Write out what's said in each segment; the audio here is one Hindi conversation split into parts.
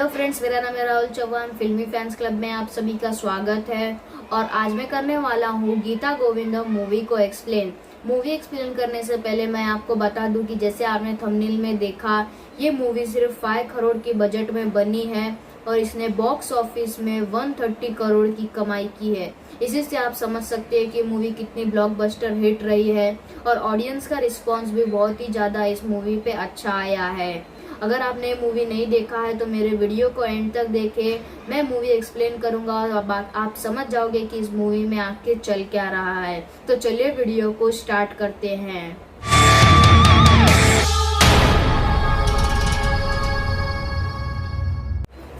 हेलो फ्रेंड्स, मेरा नाम है राहुल चौहान। फिल्मी फैंस क्लब में आप सभी का स्वागत है। और आज मैं करने वाला हूँ गीता गोविंदम मूवी को एक्सप्लेन। मूवी एक्सप्लेन करने से पहले मैं आपको बता दूं कि जैसे आपने थंबनेल में देखा, ये मूवी सिर्फ 5 करोड़ की बजट में बनी है और इसने बॉक्स ऑफिस में 130 करोड़ की कमाई की है। इसी से आप समझ सकते हैं कि मूवी कितनी ब्लॉकबस्टर हिट रही है और ऑडियंस का रिस्पॉन्स भी बहुत ही ज़्यादा इस मूवी पे अच्छा आया है। अगर आपने मूवी नहीं देखा है तो मेरे वीडियो को एंड तक देखें। मैं मूवी एक्सप्लेन करूंगा और अब आप समझ जाओगे कि इस मूवी में आखिर चल क्या रहा है। तो चलिए वीडियो को स्टार्ट करते हैं।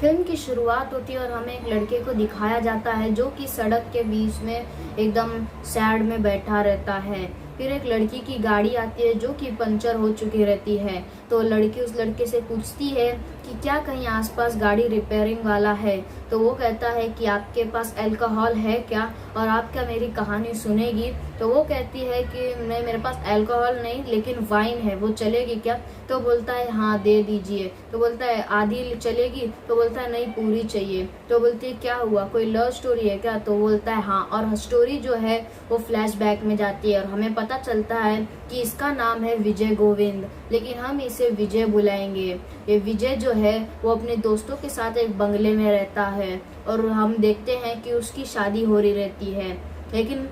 फिल्म की शुरुआत होती है और हमें एक लड़के को दिखाया जाता है जो कि सड़क के बीच में एकदम सैड में बैठा रहता है। फिर एक लड़की की गाड़ी आती है जो कि पंचर हो चुकी रहती है। तो लड़की उस लड़के से पूछती है कि क्या कहीं आसपास गाड़ी रिपेयरिंग वाला है। तो वो कहता है कि आपके पास अल्कोहल है क्या, और आप क्या मेरी कहानी सुनेगी। तो वो कहती है कि नहीं, मेरे पास अल्कोहल नहीं लेकिन वाइन है, वो चलेगी क्या। तो बोलता है हाँ दे दीजिए। तो बोलता है आधी चलेगी। तो बोलता है नहीं, पूरी चाहिए। तो बोलती है क्या हुआ, कोई लव स्टोरी है क्या। तो बोलता है हाँ। और स्टोरी जो है वो फ्लैशबैक में जाती है और हमें पता चलता है कि इसका नाम है विजय गोविंद, लेकिन हम इसे विजय बुलाएंगे। ये विजय जो है वो अपने दोस्तों के साथ एक बंगले में रहता है और हम देखते हैं कि उसकी शादी हो रही रहती है, लेकिन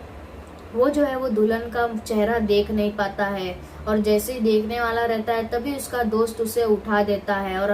वो जो है वो दुल्हन का चेहरा देख नहीं पाता है। और जैसे ही देखने वाला रहता है तभी उसका दोस्त उसे उठा देता है और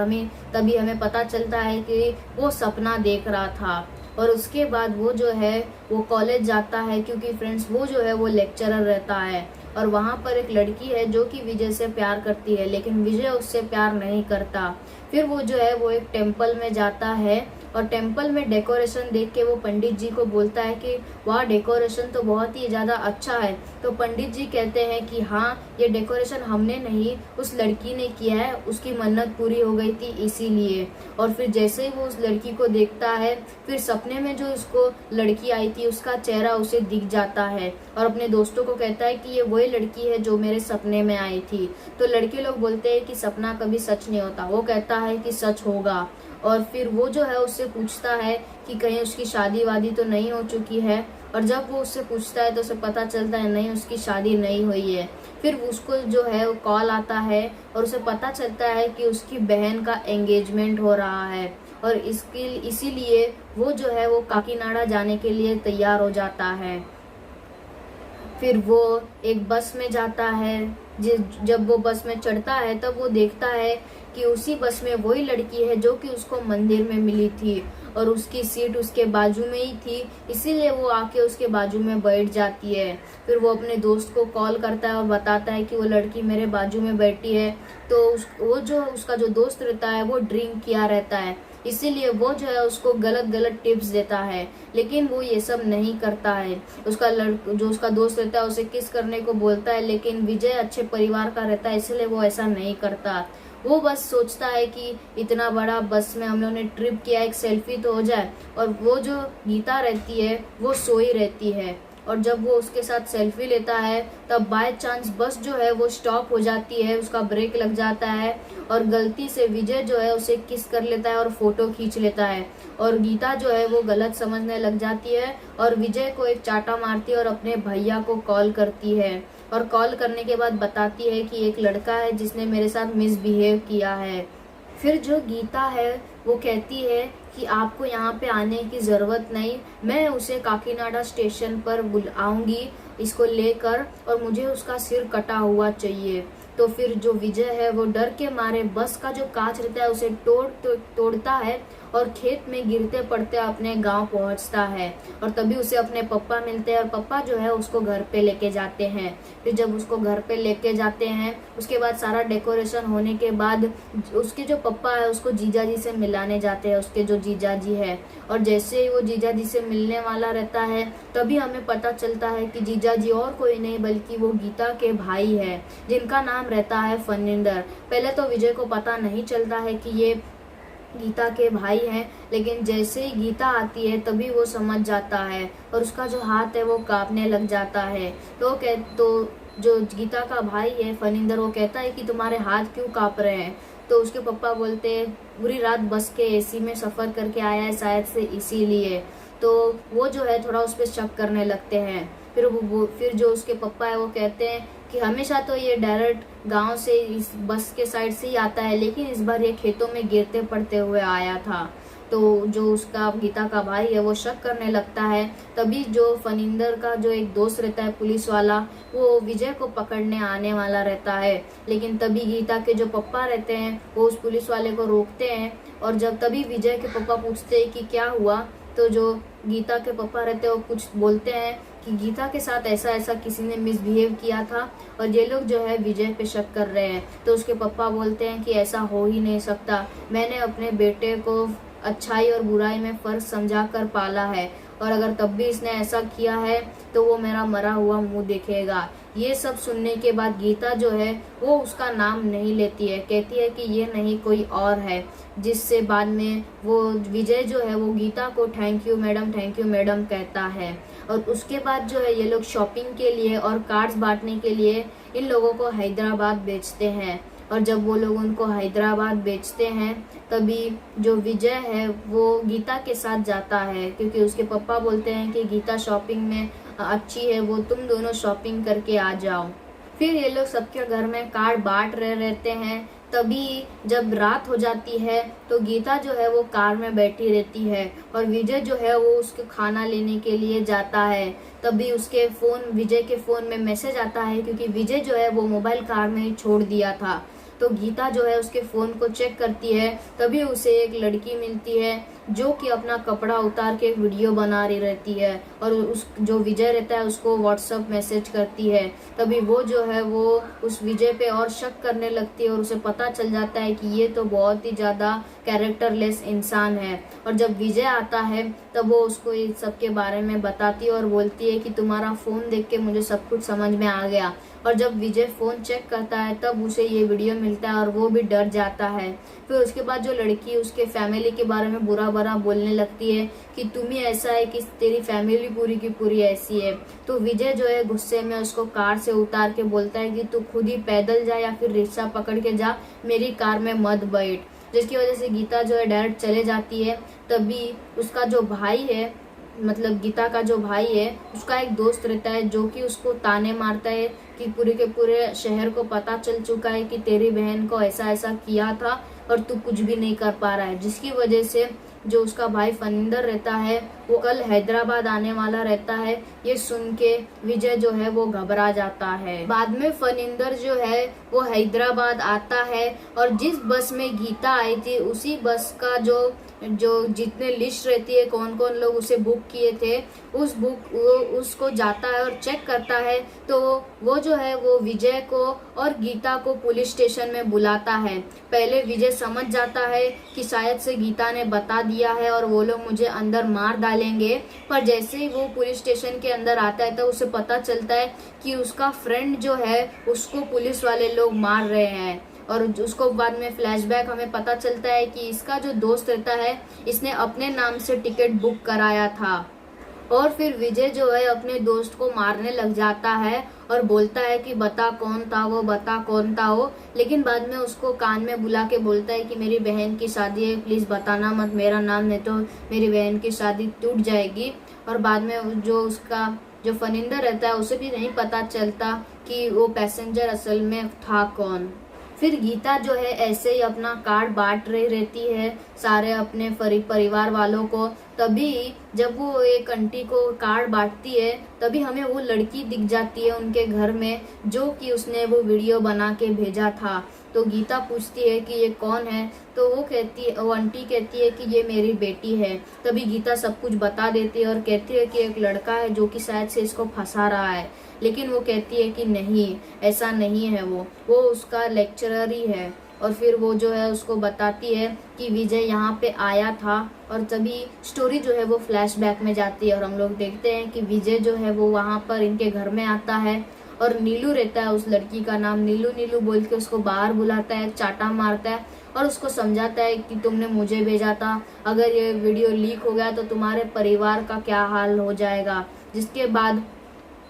तभी हमें पता चलता है कि वो सपना देख रहा था। और उसके बाद वो जो है वो कॉलेज जाता है, क्योंकि फ्रेंड्स वो जो है वो लेक्चरर रहता है और वहाँ पर एक लड़की है जो कि विजय से प्यार करती है, लेकिन विजय उससे प्यार नहीं करता। फिर वो जो है वो एक टेम्पल में जाता है और टेम्पल में डेकोरेशन देख के वो पंडित जी को बोलता है कि वाह, डेकोरेशन तो बहुत ही ज़्यादा अच्छा है। तो पंडित जी कहते हैं कि हाँ, ये डेकोरेशन हमने नहीं, उस लड़की ने किया है, उसकी मन्नत पूरी हो गई थी इसीलिए। और फिर जैसे ही वो उस लड़की को देखता है, फिर सपने में जो उसको लड़की आई थी उसका चेहरा उसे दिख जाता है और अपने दोस्तों को कहता है कि ये वही लड़की है जो मेरे सपने में आई थी। तो लड़के लोग बोलते हैं कि सपना कभी सच नहीं होता। वो कहता है कि सच होगा। और फिर वो जो है उससे पूछता है कि कहीं उसकी शादी वादी तो नहीं हो चुकी है। और जब वो उससे पूछता है तो उसे पता चलता है नहीं, उसकी शादी नहीं हुई है। फिर उसको जो है वो कॉल आता है और उसे पता चलता है कि उसकी बहन का एंगेजमेंट हो रहा है और इसीलिए वो जो है वो काकीनाडा जाने के लिए तैयार हो जाता है। फिर वो एक बस में जाता है। जब वो बस में चढ़ता है तब वो देखता है कि उसी बस में वही लड़की है जो कि उसको मंदिर में मिली थी और उसकी सीट उसके बाजू में ही थी, इसीलिए वो आके उसके बाजू में बैठ जाती है। फिर वो अपने दोस्त को कॉल करता है और बताता है कि वो लड़की मेरे बाजू में बैठी है। तो उसका जो दोस्त रहता है वो ड्रिंक किया रहता है, इसीलिए वो जो है उसको गलत गलत टिप्स देता है, लेकिन वो ये सब नहीं करता है। जो उसका दोस्त रहता है उसे किस करने को बोलता है, लेकिन विजय अच्छे परिवार का रहता है इसलिए वो ऐसा नहीं करता। वो बस सोचता है कि इतना बड़ा बस में हम लोगों ने ट्रिप किया, एक सेल्फी तो हो जाए। और वो जो गीता रहती है वो सोई रहती है और जब वो उसके साथ सेल्फी लेता है तब बाय चांस बस जो है वो स्टॉप हो जाती है, उसका ब्रेक लग जाता है और गलती से विजय जो है उसे किस कर लेता है और फोटो खींच लेता है। और गीता जो है वो गलत समझने लग जाती है और विजय को एक चाटा मारती है और अपने भैया को कॉल करती है। और कॉल करने के बाद बताती है कि एक लड़का है जिसने मेरे साथ मिसबिहेव किया है। फिर जो गीता है वो कहती है कि आपको यहाँ पे आने की ज़रूरत नहीं, मैं उसे काकीनाडा स्टेशन पर बुलाऊंगी इसको लेकर और मुझे उसका सिर कटा हुआ चाहिए। तो फिर जो विजय है वो डर के मारे बस का जो कांच रहता है उसे तोड़ता है और खेत में गिरते पड़ते अपने गांव पहुंचता है। और तभी उसे अपने पप्पा मिलते हैं और पप्पा जो है उसको घर पे लेके जाते हैं। फिर जब उसको घर पे लेके जाते हैं उसके बाद सारा डेकोरेशन होने के बाद उसके जो पप्पा है उसको जीजा जी से मिलाने जाते हैं, उसके जो जीजा जी है। और जैसे ही वो जीजा जी से मिलने वाला रहता है तभी हमें पता चलता है कि जीजा जी और कोई नहीं बल्कि वो गीता के भाई है जिनका नाम रहता है फनिंदर। पहले तो विजय को पता नहीं चलता है कि ये गीता के भाई हैं, लेकिन जैसे ही गीता आती है तभी वो समझ जाता है और उसका जो हाथ है वो कांपने लग जाता है। तो जो गीता का भाई है फनिंदर वो कहता है कि तुम्हारे हाथ क्यों कांप रहे हैं। तो उसके पापा बोलते हैं पूरी रात बस के एसी में सफ़र करके आया है शायद से इसीलिए। तो वो जो है थोड़ा उस पर शक करने लगते हैं। फिर जो उसके पापा है वो कहते हैं कि हमेशा तो ये डायरेक्ट गांव से इस बस के साइड से ही आता है, लेकिन इस बार ये खेतों में गिरते पड़ते हुए आया था। तो जो उसका गीता का भाई है वो शक करने लगता है। तभी जो फनिंदर का जो एक दोस्त रहता है पुलिस वाला, वो विजय को पकड़ने आने वाला रहता है। लेकिन तभी गीता के जो पापा रहते हैं वो उस पुलिस वाले को रोकते हैं। और जब तभी विजय के पापा पूछते हैं कि क्या हुआ, तो जो गीता के पापा रहते हैं वो कुछ बोलते हैं कि गीता के साथ ऐसा ऐसा किसी ने मिसबिहेव किया था और ये लोग जो है विजय पे शक कर रहे हैं। तो उसके पापा बोलते हैं कि ऐसा हो ही नहीं सकता, मैंने अपने बेटे को अच्छाई और बुराई में फर्क समझा कर पाला है, और अगर तब भी इसने ऐसा किया है तो वो मेरा मरा हुआ मुंह देखेगा। ये सब सुनने के बाद गीता जो है वो उसका नाम नहीं लेती है, कहती है कि ये नहीं कोई और है। जिससे बाद में वो विजय जो है वो गीता को थैंक यू मैडम कहता है। और उसके बाद जो है ये लोग शॉपिंग के लिए और कार्ड्स बांटने के लिए इन लोगों को हैदराबाद बेचते हैं। और जब वो लोग उनको हैदराबाद बेचते हैं तभी जो विजय है वो गीता के साथ जाता है, क्योंकि उसके पापा बोलते हैं कि गीता शॉपिंग में अच्छी है, वो तुम दोनों शॉपिंग करके आ जाओ। फिर ये लोग सबके घर में कार्ड बांट रहे रहते हैं। तभी जब रात हो जाती है तो गीता जो है वो कार में बैठी रहती है और विजय जो है वो उसके खाना लेने के लिए जाता है। तभी उसके विजय के फोन में मैसेज आता है, क्योंकि विजय जो है वो मोबाइल कार में ही छोड़ दिया था। तो गीता जो है उसके फोन को चेक करती है। तभी उसे एक लड़की मिलती है जो कि अपना कपड़ा उतार के वीडियो बना रही रहती है और उस जो विजय रहता है उसको व्हाट्सएप मैसेज करती है। तभी वो जो है वो उस विजय पे और शक करने लगती है और उसे पता चल जाता है कि ये तो बहुत ही ज़्यादा कैरेक्टरलेस इंसान है। और जब विजय आता है तब वो उसको इस सब के बारे में बताती है और बोलती है कि तुम्हारा फ़ोन देख के मुझे सब कुछ समझ में आ गया। और जब विजय फ़ोन चेक करता है तब उसे ये वीडियो मिलता है और वो भी डर जाता है। फिर उसके बाद जो लड़की उसके फैमिली के बारे में बुरा भला बोलने लगती है कि तुम ही ऐसा है कि तेरी फैमिली पूरी की पूरी ऐसी है। तो विजय जो है गुस्से में उसको कार से उतार के बोलता है कि तू खुद ही पैदल जा या फिर रिक्शा पकड़ के जा, मेरी कार में मत बैठ। जिसकी वजह से गीता जो है डायरेक्ट चले जाती है। तभी उसका जो भाई है, मतलब गीता का जो भाई है, उसका एक दोस्त रहता है जो कि उसको ताने मारता है कि पूरे के पूरे शहर को पता चल चुका है कि तेरी बहन को ऐसा ऐसा किया था और तू कुछ भी नहीं कर पा रहा है। जिसकी वजह से जो उसका भाई फनिंदर रहता है वो कल हैदराबाद आने वाला रहता है। ये सुन के विजय जो है वो घबरा जाता है। बाद में फनिंदर जो है वो हैदराबाद आता है और जिस बस में गीता आई थी उसी बस का जो जितने लिस्ट रहती है कौन कौन लोग उसे बुक किए थे उसको जाता है और चेक करता है। तो वो जो है वो विजय को और गीता को पुलिस स्टेशन में बुलाता है। पहले विजय समझ जाता है कि शायद से गीता ने बता दिया है और वो लोग मुझे अंदर मार डालेंगे, पर जैसे ही वो पुलिस स्टेशन के अंदर आता है तो उसे पता चलता है कि उसका फ्रेंड जो है उसको पुलिस वाले लोग मार रहे हैं। और उसको बाद में फ्लैशबैक हमें पता चलता है कि इसका जो दोस्त रहता है इसने अपने नाम से टिकट बुक कराया था। और फिर विजय जो है अपने दोस्त को मारने लग जाता है और बोलता है कि बता कौन था वो। लेकिन बाद में उसको कान में बुला के बोलता है कि मेरी बहन की शादी है, प्लीज़ बताना मत मेरा नाम, नहीं तो मेरी बहन की शादी टूट जाएगी। और बाद में जो उसका जो फनिंदर रहता है उसे भी नहीं पता चलता कि वो पैसेंजर असल में था कौन। फिर गीता जो है ऐसे ही अपना कार्ड बांट रही रहती है सारे अपने परिवार वालों को। तभी जब वो एक आंटी को कार्ड बांटती है तभी हमें वो लड़की दिख जाती है उनके घर में जो कि उसने वो वीडियो बना के भेजा था। तो गीता पूछती है कि ये कौन है, तो वो आंटी कहती है कि ये मेरी बेटी है। तभी गीता सब कुछ बता देती है और कहती है कि एक लड़का है जो कि शायद से इसको फंसा रहा है। लेकिन वो कहती है कि नहीं, ऐसा नहीं है, वो उसका लेक्चरर ही है। और फिर वो जो है उसको बताती है कि विजय यहाँ पे आया था। और तभी स्टोरी जो है वो फ्लैशबैक में जाती है और हम लोग देखते हैं कि विजय जो है वो वहाँ पर इनके घर में आता है और नीलू रहता है, उस लड़की का नाम नीलू बोल के उसको बाहर बुलाता है, चाटा मारता है और उसको समझाता है कि तुमने मुझे भेजा था, अगर ये वीडियो लीक हो गया तो तुम्हारे परिवार का क्या हाल हो जाएगा। जिसके बाद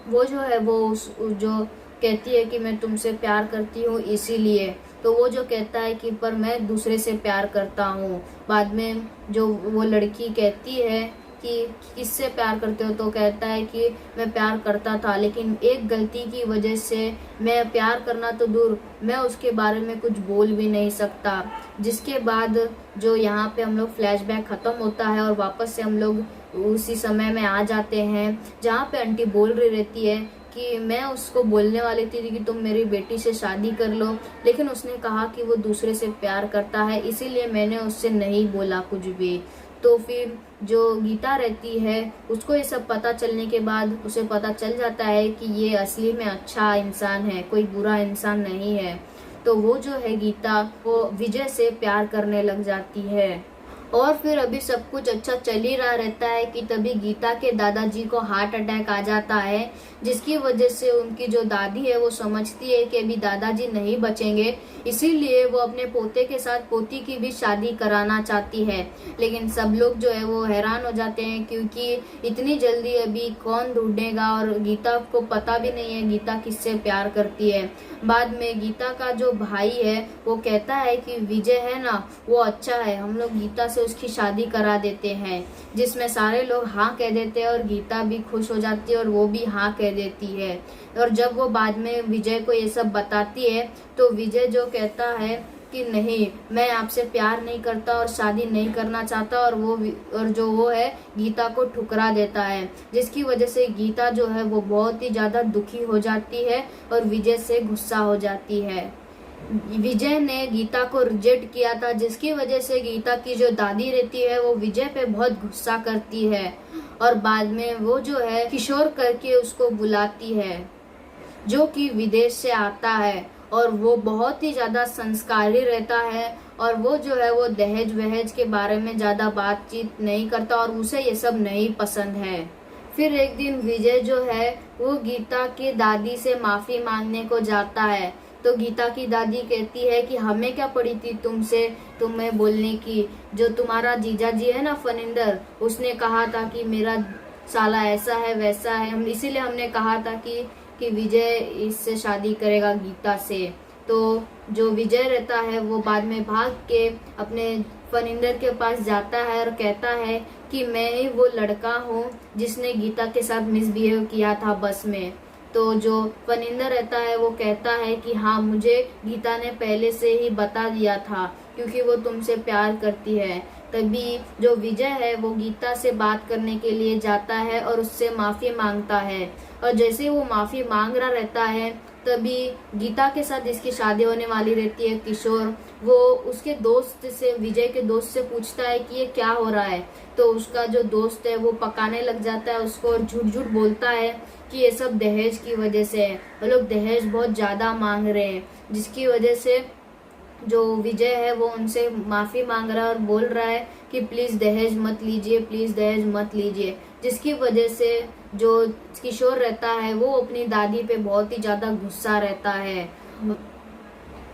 वो जो है वो जो कहती है कि मैं तुमसे प्यार करती हूँ इसीलिए। तो वो जो कहता है कि पर मैं दूसरे से प्यार करता हूँ। बाद में जो वो लड़की कहती है कि किससे प्यार करते हो, तो कहता है कि मैं प्यार करता था, लेकिन एक गलती की वजह से मैं प्यार करना तो दूर, मैं उसके बारे में कुछ बोल भी नहीं सकता। जिसके बाद जो यहाँ पे हम लोग फ्लैशबैक ख़त्म होता है और वापस से हम लोग उसी समय में आ जाते हैं जहाँ पे आंटी बोल रही रहती है कि मैं उसको बोलने वाली थी कि तुम मेरी बेटी से शादी कर लो, लेकिन उसने कहा कि वो दूसरे से प्यार करता है, इसीलिए मैंने उससे नहीं बोला कुछ भी। तो फिर जो गीता रहती है उसको ये सब पता चलने के बाद उसे पता चल जाता है कि ये असली में अच्छा इंसान है, कोई बुरा इंसान नहीं है। तो वो जो है गीता वो विजय से प्यार करने लग जाती है। और फिर अभी सब कुछ अच्छा चल ही रहा रहता है कि तभी गीता के दादाजी को हार्ट अटैक आ जाता है, जिसकी वजह से उनकी जो दादी है वो समझती है कि अभी दादाजी नहीं बचेंगे, इसीलिए वो अपने पोते के साथ पोती की भी शादी कराना चाहती है। लेकिन सब लोग जो है वो हैरान हो जाते हैं क्योंकि इतनी जल्दी अभी कौन ढूंढेगा, और गीता को पता भी नहीं है गीता किससे प्यार करती है। बाद में गीता का जो भाई है वो कहता है कि विजय है ना वो अच्छा है, हम लोग गीता से उसकी शादी करा देते हैं, जिसमें सारे लोग हाँ कह देते हैं और गीता भी खुश हो जाती है और वो भी हाँ कह देती है। और जब वो बाद में विजय को ये सब बताती है तो विजय जो कहता है कि नहीं, मैं आपसे प्यार नहीं करता और शादी नहीं करना चाहता, और जो वो है गीता को ठुकरा देता है, जिसकी वजह से गीता जो है वो बहुत ही ज्यादा दुखी हो जाती है और विजय से गुस्सा हो जाती है। विजय ने गीता को रिजेक्ट किया था, जिसकी वजह से गीता की जो दादी रहती है वो विजय पे बहुत गुस्सा करती है और बाद में वो जो है किशोर करके उसको बुलाती है, जो कि विदेश से आता है और वो बहुत ही ज्यादा संस्कारी रहता है और वो जो है वो दहेज वहेज के बारे में ज्यादा बातचीत नहीं करता और उसे ये सब नहीं पसंद है। फिर एक दिन विजय जो है वो गीता की दादी से माफी मांगने को जाता है, तो गीता की दादी कहती है कि हमें क्या पड़ी थी तुमसे तुम्हें बोलने की, जो तुम्हारा जीजा जी है ना फनिंदर, उसने कहा था कि मेरा साला ऐसा है वैसा है, हम इसीलिए हमने कहा था कि विजय इससे शादी करेगा गीता से। तो जो विजय रहता है वो बाद में भाग के अपने फनिंदर के पास जाता है और कहता है कि मैं ही वो लड़का हूँ जिसने गीता के साथ मिसबिहेव किया था बस में। तो जो फनिंदर रहता है वो कहता है कि हाँ, मुझे गीता ने पहले से ही बता दिया था क्योंकि वो तुमसे प्यार करती है। तभी जो विजय है वो गीता से बात करने के लिए जाता है और उससे माफी मांगता है, और जैसे वो माफी मांग रहा रहता है तभी गीता के साथ जिसकी शादी होने वाली रहती है किशोर, वो उसके दोस्त से, विजय के दोस्त से पूछता है कि ये क्या हो रहा है। तो उसका जो दोस्त है वो पकाने लग जाता है उसको और झूठ झूठ बोलता है कि ये सब दहेज की वजह से है, वो लोग दहेज बहुत ज्यादा मांग रहे हैं, जिसकी वजह से जो विजय है वो उनसे माफी मांग रहा है और बोल रहा है कि प्लीज दहेज मत लीजिए, प्लीज दहेज मत लीजिए, जिसकी वजह से जो किशोर रहता है वो अपनी दादी पे बहुत ही ज्यादा गुस्सा रहता है।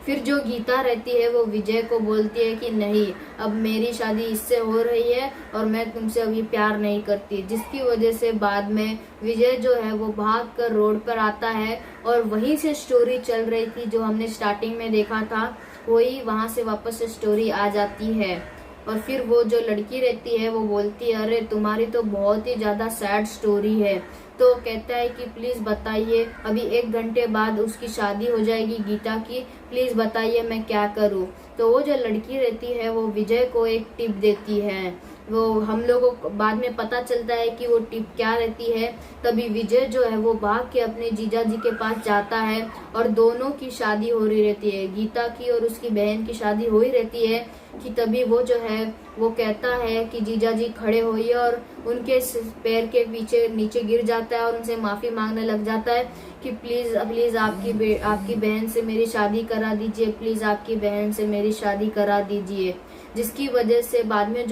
फिर जो गीता रहती है वो विजय को बोलती है कि नहीं, अब मेरी शादी इससे हो रही है और मैं तुमसे अभी प्यार नहीं करती, जिसकी वजह से बाद में विजय जो है वो भाग कर रोड पर आता है और वहीं से स्टोरी चल रही थी जो हमने स्टार्टिंग में देखा था, वही वहां से वापस से स्टोरी आ जाती है। और फिर वो जो लड़की रहती है वो बोलती है अरे तुम्हारी तो बहुत ही ज्यादा सैड स्टोरी है। तो कहता है कि प्लीज बताइए, अभी 1 घंटे बाद उसकी शादी हो जाएगी गीता की, प्लीज बताइए मैं क्या करूँ। तो वो जो लड़की रहती है वो विजय को एक टिप देती है, वो हम लोगों को बाद में पता चलता है कि वो टिप क्या रहती है। तभी विजय जो है वो भाग के अपने जीजा जी के पास जाता है और दोनों की शादी हो रही रहती है, गीता की और उसकी बहन की शादी हो ही रहती है कि तभी वो जो है वो कहता है कि जीजा जी खड़े होइए और उनके पैर के पीछे नीचे गिर जाता है और उनसे माफी मांगने लग जाता है कि प्लीज प्लीज आपकी बहन से मेरी शादी करा दीजिए, प्लीज आपकी बहन से मेरी शादी करा दीजिए। जिसकी वजह से बाद में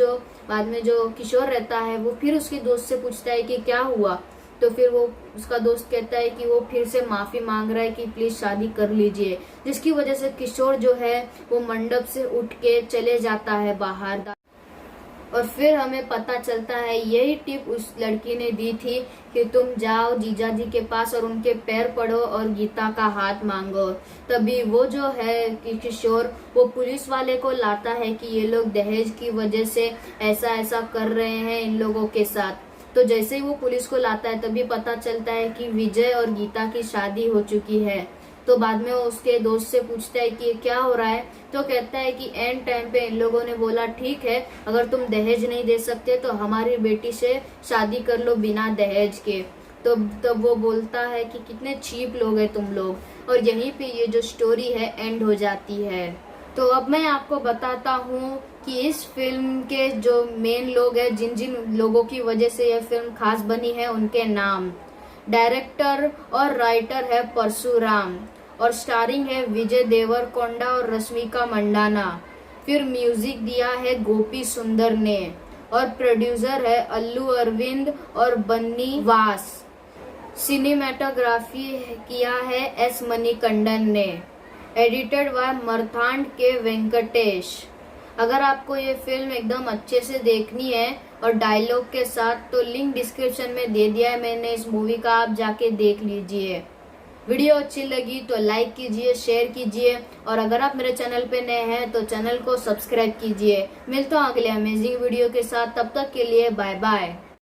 जो किशोर रहता है वो फिर उसके दोस्त से पूछता है कि क्या हुआ। तो फिर वो उसका दोस्त कहता है कि वो फिर से माफी मांग रहा है कि प्लीज शादी कर लीजिए, जिसकी वजह से किशोर जो है वो मंडप से उठ के चले जाता है बाहर। और फिर हमें पता चलता है यही टिप उस लड़की ने दी थी कि तुम जाओ जीजा जी के पास और उनके पैर पड़ो और गीता का हाथ मांगो। तभी वो जो है कि किशोर वो पुलिस वाले को लाता है कि ये लोग दहेज की वजह से ऐसा ऐसा कर रहे हैं इन लोगों के साथ। तो जैसे ही वो पुलिस को लाता है तभी पता चलता है कि विजय और गीता की शादी हो चुकी है। तो बाद में वो उसके दोस्त से पूछता है कि ये क्या हो रहा है, तो कहता है कि एंड टाइम पे इन लोगों ने बोला ठीक है अगर तुम दहेज नहीं दे सकते तो हमारी बेटी से शादी कर लो बिना दहेज के। तो तब वो बोलता है कि कितने चीप लोग हैं तुम लोग, और यहीं पे ये जो स्टोरी है एंड हो जाती है। तो अब मैं आपको बताता हूँ कि इस फिल्म के जो मेन लोग हैं, जिन जिन लोगों की वजह से यह फिल्म खास बनी है, उनके नाम। डायरेक्टर और राइटर है परशुराम, और स्टारिंग है विजय देवरकोंडा और रश्मिका मंडाना। फिर म्यूजिक दिया है गोपी सुंदर ने, और प्रोड्यूसर है अल्लू अरविंद और बन्नी वास। सिनेमेटोग्राफी किया है एस मणिकंडन ने। एडिटेड बाय मरथांड के वेंकटेश। अगर आपको ये फिल्म एकदम अच्छे से देखनी है और डायलॉग के साथ, तो लिंक डिस्क्रिप्शन में दे दिया है मैंने इस मूवी का, आप जाके देख लीजिए। वीडियो अच्छी लगी तो लाइक कीजिए, शेयर कीजिए, और अगर आप मेरे चैनल पे नए हैं तो चैनल को सब्सक्राइब कीजिए। मिलता हूँ अगले अमेजिंग वीडियो के साथ, तब तक के लिए बाय बाय।